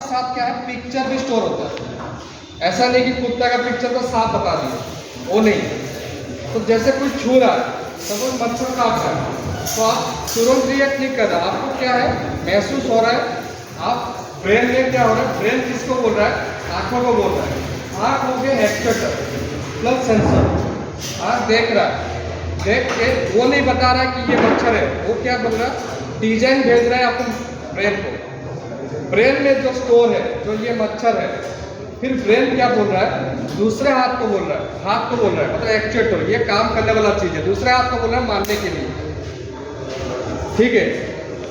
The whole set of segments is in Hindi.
साथ क्या है, पिक्चर भी स्टोर होता है। ऐसा नहीं कि कुत्ता का पिक्चर को साफ बता दिया, वो नहीं। तो जैसे कोई छू रहा है, सपोज मच्छर काट रहा है, तो आप तुरंत रिएक्ट नहीं कर रहा, आपको क्या है महसूस हो रहा है, आप ब्रेन में क्या हो रहा है, ब्रेन किसको बोल रहा है, आंखों को बोल रहा है। आंख हो गया एक्चुएटर प्लस सेंसर। आंख देख रहा है, देख के वो नहीं बता रहा है कि ये मच्छर है, वो क्या बोल रहा है, डिजाइन भेज रहा है अपन ब्रेन को। ब्रेन में जो स्टोर है, जो ये मच्छर है, फिर ब्रेन क्या बोल रहा है, दूसरे हाथ को बोल रहा है, हाथ को बोल रहा है, मतलब एक्चुएटर, ये काम करने वाला चीज है, दूसरे हाथ को बोल रहा है मारने के लिए, ठीक है।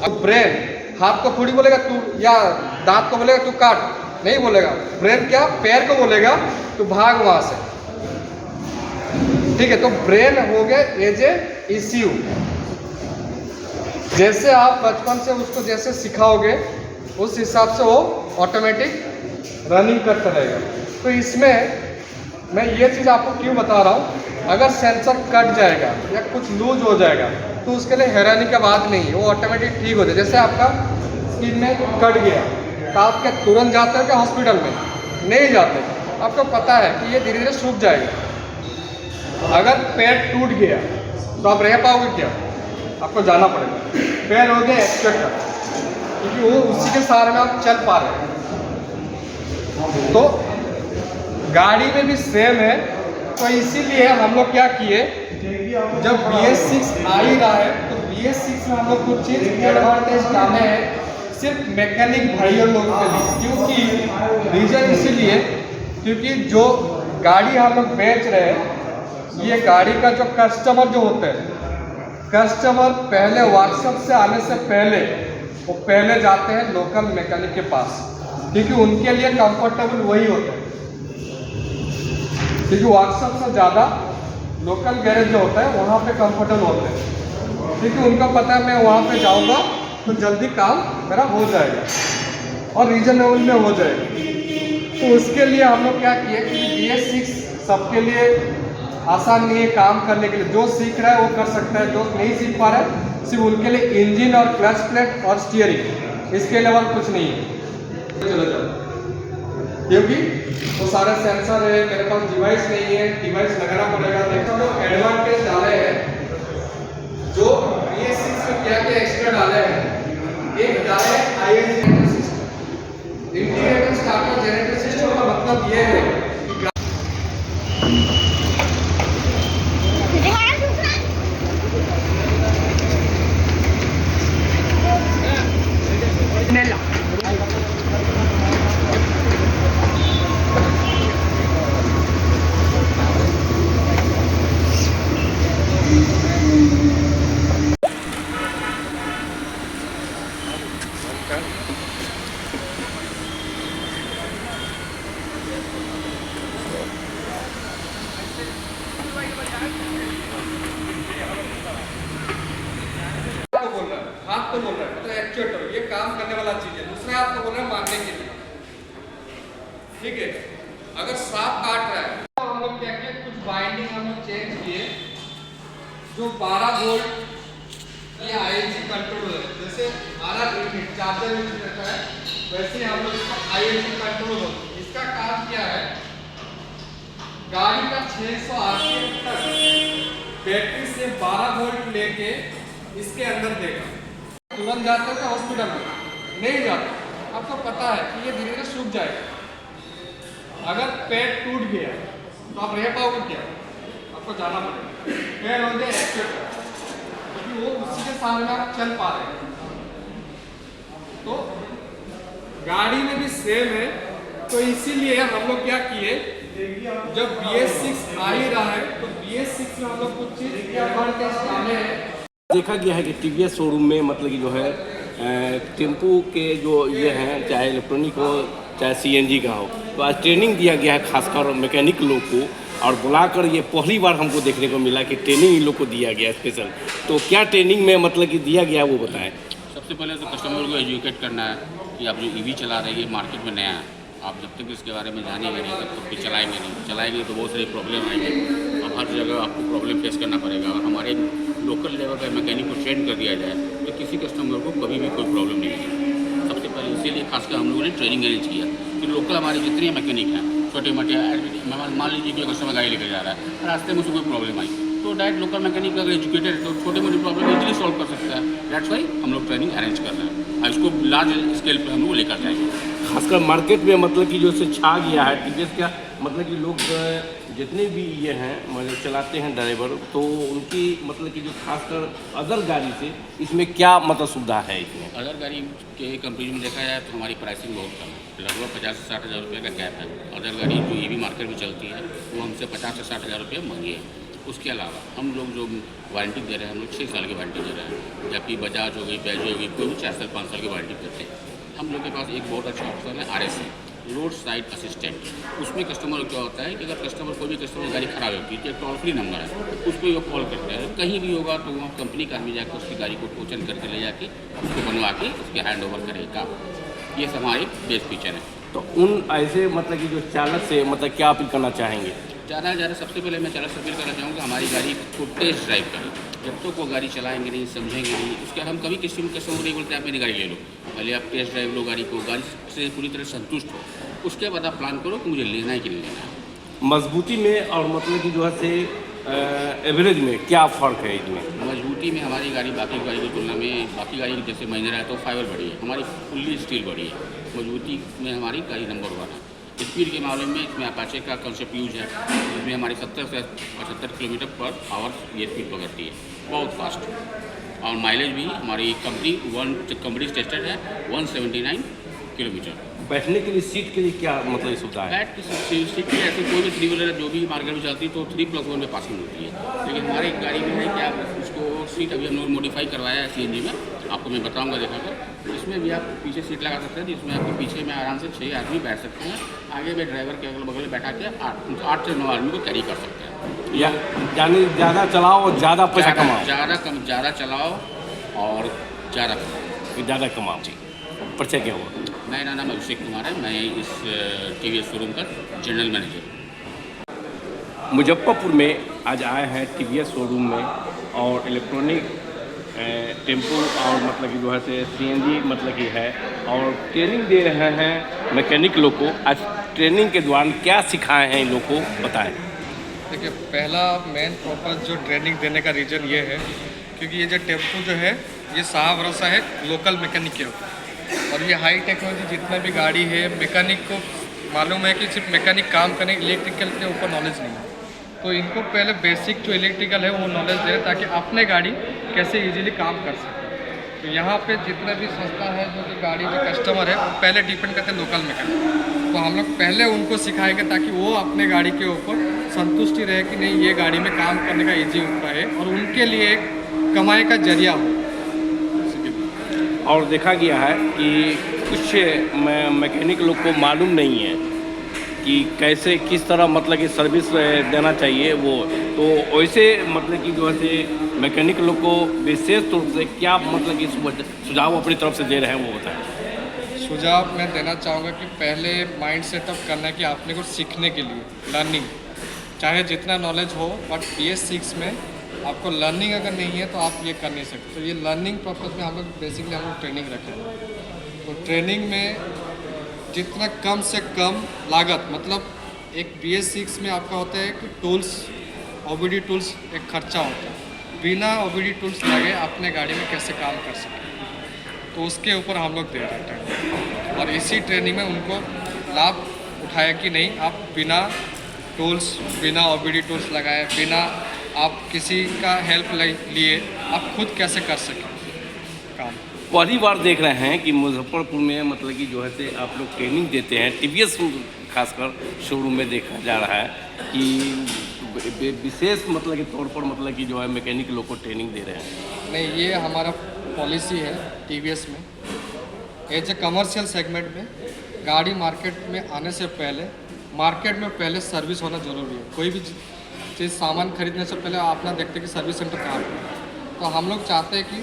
अब ब्रेन हाथ को थोड़ी बोलेगा तू, या दांत को बोलेगा तू काट, नहीं बोलेगा। ब्रेन क्या, पैर को बोलेगा तू भाग वहां से, ठीक है। तो ब्रेन हो गया एज ए इश्यू। जैसे आप बचपन से उसको जैसे सिखाओगे, उस हिसाब से वो ऑटोमेटिक रनिंग करता रहेगा। तो इसमें मैं ये चीज़ आपको क्यों बता रहा हूँ, अगर सेंसर कट जाएगा या कुछ लूज हो जाएगा तो उसके लिए हैरानी का बात नहीं है, वो ऑटोमेटिक ठीक हो जाए। जैसे आपका स्किन में कट गया तो आप क्या तुरंत जाते हो क्या हॉस्पिटल में? नहीं जाते, आपको पता है कि ये धीरे धीरे सूख जाएगा। अगर पैर टूट गया तो आप रह पाओगे क्या? आपको जाना पड़ेगा। पैर हो गया एक्चुएटर, क्योंकि वो उसी के सहारे में आप चल पा रहे हैं। तो गाड़ी में भी सेम है। तो इसीलिए हम लोग क्या किए, जब BS6 आ ही रहा है तो BS6 में हम लोग कुछ चीज़ एडवांटेज डाले हैं सिर्फ मैकेनिक भाइयों लोगों के लिए। क्योंकि रीज़न इसीलिए क्योंकि जो गाड़ी हम लोग बेच रहे हैं, ये गाड़ी का जो कस्टमर जो होते हैं, कस्टमर पहले वर्कशॉप से आने से पहले वो पहले जाते हैं लोकल मैकेनिक के पास, क्योंकि उनके लिए कंफर्टेबल वही होता है। क्योंकि वर्कशॉप से ज़्यादा लोकल गैरेज जो होता है वहाँ पे कंफर्टेबल होते हैं, क्योंकि उनको पता है मैं वहाँ पे जाऊँगा तो जल्दी काम मेरा हो जाएगा और रीजनेबल में हो जाएगा। तो उसके लिए हम लोग क्या किए कि BS6 सबके लिए आसान नहीं है काम करने के लिए। जो सीख रहा है वो कर सकता है, जो नहीं सीख पा रहा है सिर्फ उनके लिए इंजन और क्लच प्लेट और स्टीयरिंग, इसके अलावा कुछ नहीं है। चलो क्योंकि वो सारे सेंसर है, मेरे पास डिवाइस नहीं है, डिवाइस लगाना पड़ेगा। देखो लोग एडवांटेज डाले हैं, जो BS6 में क्या क्या एक्स्ट्रा डाले हैं। एक डाले ISG system, integrated starter generator system का मतलब ये है हाथ को बोल रहा है, मतलब एक्चुएटर, ये काम करने वाला चीज है। दूसरे हाथ को बोल रहा है मारने के लिए, ठीक है। अगर सांप काट रहा है तो हम लोग क्या किए, कुछ बाइंडिंग हम लोग चेंज किए। जो 12 वोल्ट ये ISG कंट्रोल है, जैसे हमारा चार्जर यूज करता है वैसे हम लोग इसका ISG कंट्रोल हो। इसका काम क्या है, गाड़ी का 600 RPM तक बैटरी से 12 वोल्ट लेके इसके अंदर देगा। तुरंत जाते हैं हॉस्पिटल में? नहीं जाते, आपको पता है कि ये धीरे धीरे सूख जाएगा। अगर पैर टूट गया तो आप रह पाओगे क्या? आपको जाना पड़ेगा। पैर हो गया एक्चुएटर, क्योंकि वो उसी के सामने आप चल पा रहे हैं। तो गाड़ी में भी सेम है। तो इसीलिए हम लोग क्या किए, जब BS6 आ ही रहा है तो BS6 में हम लोग कुछ चीज़ एडवांटेज डाले हैं। देखा गया है कि TVS शोरूम में मतलब कि जो है टेम्पू के जो ये हैं, चाहे इलेक्ट्रॉनिक हो चाहे CNG का हो, तो आज ट्रेनिंग दिया गया है खासकर मैकेनिक लोग को, और बुलाकर ये पहली बार हमको देखने को मिला कि ट्रेनिंग इन लोग को दिया गया स्पेशल। तो क्या ट्रेनिंग में मतलब कि दिया गया वो बताएं। सबसे पहले तो कस्टमर को एजुकेट करना है कि आप जो EV चला रहे हैं मार्केट में नया है, आप जब तक इसके बारे में जानेंगे नहीं तब तक भी चलाएंगे तो बहुत सारी प्रॉब्लम आएंगे। अब हर जगह आपको प्रॉब्लम फेस करना पड़ेगा। और हमारे लोकल लेवल का मैकेनिक को ट्रेन कर दिया जाए तो किसी कस्टमर को कभी भी कोई प्रॉब्लम नहीं होगी। सबसे पहले इसके लिए खासकर हम लोगों ने ट्रेनिंग अरेंज किया कि लोकल हमारे जितने मैकेनिक हैं छोटे मोटे, मान लीजिए कि कस्टमर गाड़ी लेकर जा रहा है, रास्ते में उसको कोई प्रॉब्लम आई तो डायरेक्ट लोकल मैकेनिक अगर एजुकेटेड है तो छोटी मोटी प्रॉब्लम इजीली सॉल्व कर सकता है। दैट्स वाई हम लोग ट्रेनिंग अरेंज कर रहे हैं और इसको लार्ज स्केल पर हम लोग लेकर जाएंगे। खासकर मार्केट में मतलब कि जो से छा गया है टीवीएस का, मतलब कि लोग जितने भी ये हैं मतलब चलाते हैं ड्राइवर, तो उनकी मतलब कि जो खासकर अदर गाड़ी से इसमें क्या मतलब सुविधा है इसमें? अदर गाड़ी के कंपेरिजन में देखा जाए तो हमारी प्राइसिंग बहुत कम है, लगभग 50 से 60 हज़ार रुपये का गैप है। अदर गाड़ी जो ईवी मार्केट में चलती है वो हमसे 50 से 60 हज़ार रुपये महंगी है। उसके अलावा हम लोग जो वारंटी दे रहे हैं, हम लोग 6 साल की वारंटी दे रहे हैं, जबकि बजाज हो गई, बैजो हो गई, कोई भी 4 साल 5 साल की वारंटी देते हैं। हम लोग के पास एक बहुत अच्छा ऑप्शन है RSA, रोड साइड असिस्टेंट। उसमें कस्टमर क्या होता है कि अगर कस्टमर कोई भी कस्टमर गाड़ी खराब होती है तो एक टोल फ्री नंबर है, उस पर वो कॉल करते हैं, कहीं भी होगा तो वहाँ कंपनी का आदमी जाकर उसकी गाड़ी को टोचन करके ले जाके उसको बनवा के उसके हैंड ओवर करेगा। ये सब हमारे बेस्ट फीचर है। तो उन ऐसे मतलब कि जो चालक से मतलब क्या अपील करना चाहेंगे? ज़्यादा सबसे पहले मैं चालक से अपील करना चाहूँगा हमारी गाड़ी को टेस्ट ड्राइव करें। जब तक वो गाड़ी चलाएंगे नहीं, समझेंगे नहीं, उसके हम कभी किसी कस्टमर नहीं बोलते आप मेरी गाड़ी ले लो, पहले आप टेस्ट ड्राइव लो गाड़ी को, गाड़ी से पूरी तरह संतुष्ट हो, उसके बाद आप प्लान करो कि मुझे लेना है कि नहीं लेना है। मजबूती में और मतलब कि जो है से एवरेज में क्या फ़र्क है इसमें? मजबूती में हमारी गाड़ी बाकी गाड़ी की तुलना में, बाकी गाड़ी जैसे महिंद्रा है तो फाइबर बड़ी है, हमारी फुल्ली स्टील बड़ी है। मजबूती में हमारी गाड़ी नंबर 1 है। स्पीड के मामले में इसमें अपाचे का कंसेप्ट यूज है, इसमें हमारी 70 से 75 किलोमीटर पर आवर ये स्पीड पकड़ती है, बहुत फास्ट। और माइलेज भी हमारी कंपनी टेस्टेड है 179 किलोमीटर। बैठने के लिए सीट के लिए क्या मतलब सुविधा है? बैठ की सीट की ऐसे कोई भी 3 व्हीलर जो भी मार्केट में चलती है तो 3+1 में पासिंग होती है, लेकिन हमारी गाड़ी में है कि आप उसको सीट अभी हम लोग मॉडिफाई करवाया है CNG में, आपको मैं बताऊंगा दिखाकर। इसमें भी आप पीछे सीट लगा सकते हैं जिसमें आपको पीछे में आराम से 6 आदमी बैठ सकते हैं, आगे में ड्राइवर के अगल बगल बैठा के 8 से 9 आदमी को कैरी कर सकते हैं। या यानी ज़्यादा चलाओ और ज़्यादा पैसा कमाओ? ज़्यादा चलाओ और ज़्यादा कमाओ। ज़्यादा कमाओ। जी, परिचय क्या हुआ? मेरा नाम अभिषेक कुमार है, मैं इस TVS शोरूम का जनरल मैनेजर हूँ। मुजफ्फरपुर में आज आए हैं TVS शोरूम में और इलेक्ट्रॉनिक टेम्पो और मतलब कि जो है से CNG मतलब कि है और ट्रेनिंग दे रहे हैं मैकेनिक लोग को। आज ट्रेनिंग के दौरान क्या सिखाए हैं इन लोग को बताएं। देखिए, पहला मेन पर्पज़ जो ट्रेनिंग देने का रीज़न ये है क्योंकि ये जो टेम्पो जो है ये साफ भरोसा है लोकल मैकेनिक के ऊपर, और ये हाई टेक्नोलॉजी जितना भी गाड़ी है मैकेनिक को मालूम है कि सिर्फ मैकेनिक काम करें, इलेक्ट्रिकल के ऊपर नॉलेज नहीं है, तो इनको पहले बेसिक जो इलेक्ट्रिकल है वो नॉलेज दें ताकि अपने गाड़ी कैसे इजीली काम कर सके। तो यहाँ पे जितने भी संस्था है जो कि गाड़ी जो कस्टमर है वो पहले डिपेंड करते हैं लोकल मैकेनिक, तो हम लोग पहले उनको सिखाएंगे ताकि वो अपने गाड़ी के ऊपर संतुष्टि रहे कि नहीं ये गाड़ी में काम करने का ईजी रहे और उनके लिए एक कमाई का जरिया हो। और देखा गया है कि कुछ मैकेनिक लोग को मालूम नहीं है कि कैसे किस तरह मतलब कि सर्विस देना चाहिए वो, तो वैसे मतलब कि जो है मैकेनिक लोग को विशेष तौर से क्या मतलब कि सुझाव अपनी तरफ से दे रहे हैं वो बताएं। सुझाव मैं देना चाहूँगा कि पहले माइंड सेटअप करना है कि आपने कुछ सीखने के लिए लर्निंग, चाहे जितना नॉलेज हो, बट BS6 में आपको लर्निंग अगर नहीं है तो आप ये कर नहीं सकते। तो ये लर्निंग पर्पज़ में हम लोग बेसिकली हम लोग ट्रेनिंग रखें, तो ट्रेनिंग में जितना कम से कम लागत, मतलब एक BS6 में आपका होता है कि टूल्स OBD टूल्स एक खर्चा होता है, बिना OBD टूल्स लगे अपने गाड़ी में कैसे काम कर सकें, तो उसके ऊपर हम लोग दे रहे हैं और इसी ट्रेनिंग में उनको लाभ उठाया कि नहीं आप बिना टूल्स, बिना OBD टूल्स लगाए, बिना आप किसी का हेल्प लिए आप खुद कैसे कर सकें काम। पहली बार देख रहे हैं कि मुजफ्फरपुर में मतलब कि जो है से आप लोग ट्रेनिंग देते हैं, TVS खासकर शोरूम में देखा जा रहा है कि विशेष मतलब के तौर पर मतलब कि जो है मैकेनिक लोग को ट्रेनिंग दे रहे हैं। नहीं, ये हमारा पॉलिसी है TVS में, एज ए कमर्शियल सेगमेंट में गाड़ी मार्केट में आने से पहले मार्केट में पहले सर्विस होना ज़रूरी है। कोई भी चीज़ सामान खरीदने से पहले आप ना देखते कि सर्विस सेंटर कहाँ पर है, तो हम लोग चाहते हैं कि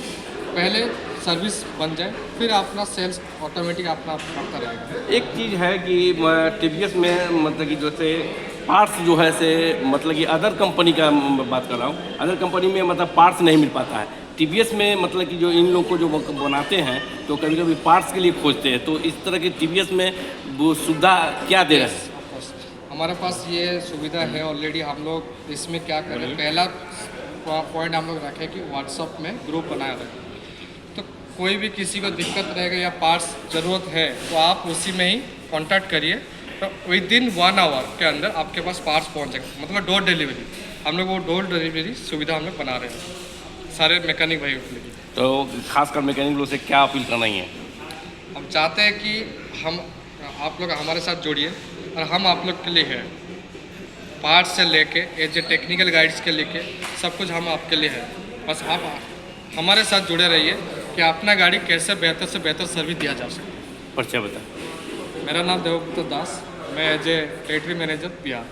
पहले सर्विस बन जाए फिर अपना सेल्स ऑटोमेटिक अपना करता रहेगा। एक चीज़ है कि TVS में मतलब कि जैसे पार्ट्स जो है से मतलब कि अदर कंपनी का बात कर रहा हूँ, अदर कंपनी में मतलब पार्ट्स नहीं मिल पाता है, टीवीएस में मतलब कि जो इन लोग को जो बनाते हैं तो कभी कभी पार्ट्स के लिए खोजते हैं, तो इस तरह के टीवीएस में वो सुविधा क्या दे रहे हैं? हमारे पास ये सुविधा है ऑलरेडी। हम लोग इसमें क्या करें, पहला पॉइंट हम लोग रखें कि व्हाट्सअप में ग्रुप बनाया रखें, तो कोई भी किसी को दिक्कत रहेगा या पार्ट्स ज़रूरत है तो आप उसी में ही कांटेक्ट करिए, तो विदिन 1 आवर के अंदर आपके पास पार्ट्स पहुंच जाएगा। मतलब डोर डिलीवरी, हम लोग वो डोर डिलीवरी सुविधा हम लोग बना रहे हैं सारे मैकेनिक भाई के लिए। तो खासकर मैकेनिक लोग से क्या अपील करना ही है? हम चाहते हैं कि आप लोग हमारे साथ जुड़िए और हम आप लोग के लिए है, पार्ट्स से लेके एज ए टेक्निकल गाइड्स के लेके सब कुछ हम आपके लिए है। बस आप हमारे साथ जुड़े रहिए कि अपना गाड़ी कैसे बेहतर से बेहतर सर्विस दिया जा सके। परिचय बता। मेरा नाम देवगुप्ता दास, मैं as a territory manager Bihar.